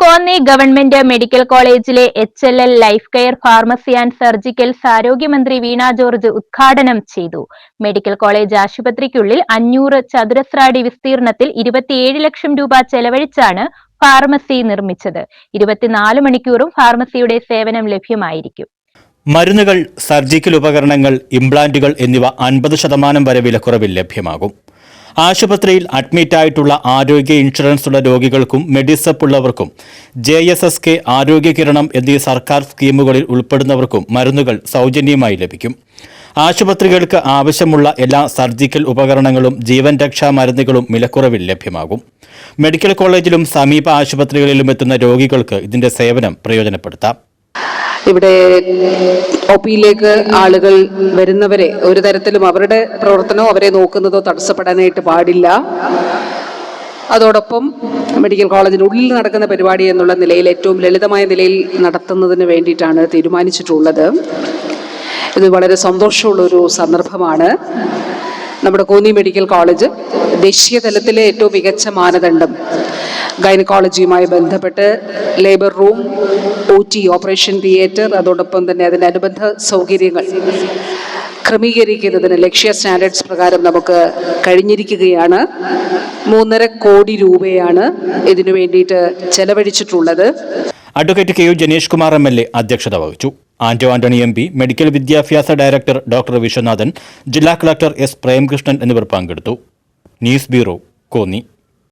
Konni government medical കോളേജിലെ HLL life care pharmacy and surgicals ആരോഗ്യമന്ത്രി വീണ George ഉദ്ഘാടനം ചെയ്തു. മെഡിക്കൽ കോളേജ് ആശുപത്രിക്കുള്ളിൽ 500 ചതുരശ്ര അടി വിസ്തീർണത്തിൽ 27 ലക്ഷം രൂപ ചെലവഴിച്ചാണ് ഫാർമസി നിർമ്മിച്ചത്. 24 മണിക്കൂറും ഫാർമസിയുടെ സേവനം ലഭ്യമായിരിക്കും. മരുന്നുകൾ, സർജിക്കൽ ഉപകരണങ്ങൾ, ഇംപ്ലാന്റുകൾ എന്നിവ 50% വരെ വിലക്കുറവിൽ ലഭ്യമാകും. ആശുപത്രിയിൽ അഡ്മിറ്റായിട്ടുള്ള ആരോഗ്യ ഇൻഷുറൻസ് ഉള്ള രോഗികൾക്കും മെഡിസപ്പ് ഉള്ളവർക്കും JSSK, ആരോഗ്യകിരണം എന്നീ സർക്കാർ സ്കീമുകളിൽ ഉൾപ്പെടുന്നവർക്കും മരുന്നുകൾ സൗജന്യമായി ലഭിക്കും. ആശുപത്രികൾക്ക് ആവശ്യമുള്ള എല്ലാ സർജിക്കൽ ഉപകരണങ്ങളും ജീവൻ രക്ഷാ മരുന്നുകളും വിലക്കുറവിൽ ലഭ്യമാകും. മെഡിക്കൽ കോളേജിലും സമീപ ആശുപത്രികളിലും എത്തുന്ന രോഗികൾക്ക് ഇതിന്റെ സേവനം പ്രയോജനപ്പെടുത്താം. ഇവിടെ OPയിലേക്ക് ആളുകൾ വരുന്നവരെ ഒരു തരത്തിലും അവരുടെ പ്രവർത്തനമോ അവരെ നോക്കുന്നതോ തടസ്സപ്പെടാനായിട്ട് പാടില്ല. അതോടൊപ്പം മെഡിക്കൽ കോളേജിനുള്ളിൽ നടക്കുന്ന പരിപാടി എന്നുള്ള നിലയിൽ ഏറ്റവും ലളിതമായ നിലയിൽ നടത്തുന്നതിന് വേണ്ടിയിട്ടാണ് തീരുമാനിച്ചിട്ടുള്ളത്. ഇത് വളരെ സന്തോഷമുള്ളൊരു സന്ദർഭമാണ്. നമ്മുടെ കോന്നി മെഡിക്കൽ കോളേജ് ദേശീയ തലത്തിലെ ഏറ്റവും മികച്ച മാനദണ്ഡം ഗൈനക്കോളജിയുമായി ബന്ധപ്പെട്ട് labour room, OT, operation theatre, അതോടൊപ്പം തന്നെ അതിൻ്റെ അനുബന്ധ സൗകര്യങ്ങൾ ക്രമീകരിക്കുന്നതിന് ലക്ഷ്യ സ്റ്റാൻഡേർഡ്സ് പ്രകാരം നമുക്ക് കഴിഞ്ഞിരിക്കുകയാണ്. 3.5 കോടി രൂപയാണ് ഇതിനു വേണ്ടിയിട്ട് ചെലവഴിച്ചിട്ടുള്ളത്. Advocate KU Janeesh Kumar MLA അധ്യക്ഷത വഹിച്ചു. ആന്റണി MP, മെഡിക്കൽ വിദ്യാഭ്യാസ ഡയറക്ടർ ഡോക്ടർ വിശ്വനാഥൻ, ജില്ലാ കളക്ടർ S പ്രേംകൃഷ്ണൻ എന്നിവർ പങ്കെടുത്തു. News bureau, Konni.